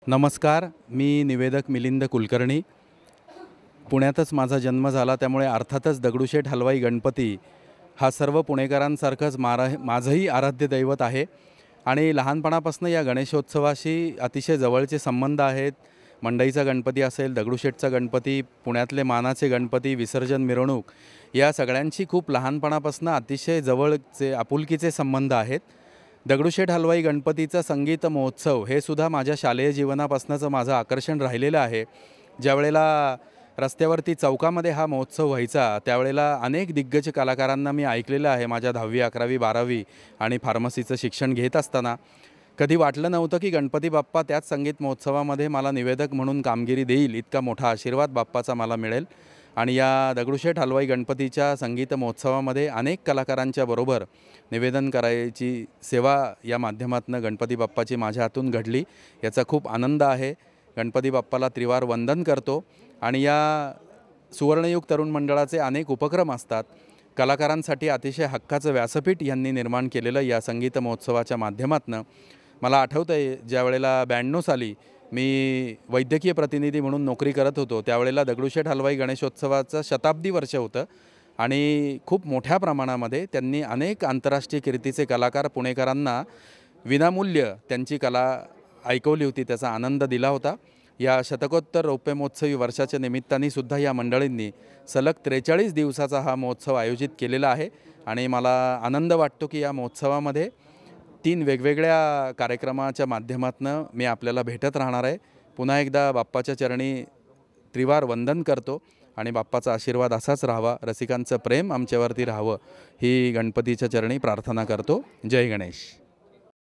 नमस्कार, मी निवेदक मिलिंद कुलकर्णी. पुण्यातच माझा जन्म झाला, त्यामुळे अर्थातच दगडूशेठ हलवाई गणपती हा सर्व पुणेकरांसारखंच माझंही आराध्य दैवत आहे. आणि लहानपणापासून या गणेशोत्सवाशी अतिशय जवळचे संबंध आहेत. मंडईचा गणपती असेल, दगडूशेठचा गणपती, पुण्यातले मानाचे गणपती, विसर्जन मिरवणूक, या सगळ्यांची खूप लहानपणापासून अतिशय जवळचे आपुलकीचे संबंध आहेत. दगडूशेठ हलवाई गणपतीचा संगीत महोत्सव हे सुद्धा माझ्या शालेय जीवनापासूनचं माझं आकर्षण राहिलेलं आहे. ज्यावेळेला रस्त्यावरती चौकामध्ये हा महोत्सव व्हायचा, त्यावेळेला अनेक दिग्गज कलाकारांना मी ऐकलेलं आहे. माझ्या 10वी, 11वी, 12वी आणि फार्मसीचं शिक्षण घेत असताना कधी वाटलं नव्हतं की गणपती बाप्पा त्याच संगीत महोत्सवामध्ये मला निवेदक म्हणून कामगिरी देईल. इतका मोठा आशीर्वाद बाप्पाचा मला मिळेल. आणि या दगडूशेठ हलवाई गणपतीच्या संगीत महोत्सवामध्ये अनेक कलाकारांच्या बरोबर निवेदन करायची सेवा या माध्यमातून गणपती बाप्पाची माझ्या हातून घडली. याचा खूप आनंद आहे. गणपती बाप्पाला त्रिवार वंदन करतो. आणि या सुवर्णयुग तरुण मंडळाचे अनेक उपक्रम असतात. कलाकारांसाठी अतिशय हक्काचं व्यासपीठ यांनी निर्माण केलेलं या संगीत महोत्सवाच्या माध्यमातून मला आठवतं आहे, ज्यावेळेला 92 साली मी वैद्यकीय प्रतिनिधी म्हणून नोकरी करत होतो, त्यावेळेला दगडूशेठ हलवाई गणेशोत्सवाचं शताब्दी वर्ष होतं. आणि खूप मोठ्या प्रमाणामध्ये त्यांनी अनेक आंतरराष्ट्रीय कीर्तीचे कलाकार पुणेकरांना विनामूल्य त्यांची कला ऐकवली होती, त्याचा आनंद दिला होता. या शतकोत्तर रौप्यमहोत्सवी वर्षाच्या निमित्ताने सुद्धा या मंडळींनी सलग 43 दिवसाचा हा महोत्सव आयोजित केलेला आहे. आणि मला आनंद वाटतो की या महोत्सवामध्ये 3 वेगवेगळ्या कार्यक्रमाच्या माध्यमातून मी आपल्याला भेटत राहणार आहे. पुन्हा एकदा बाप्पाच्या चरणी त्रिवार वंदन करतो आणि बाप्पाचा आशीर्वाद असाच राहावा, रसिकांचं प्रेम आमच्यावरती राहावं, ही गणपतीच्या चरणी प्रार्थना करतो. जय गणेश.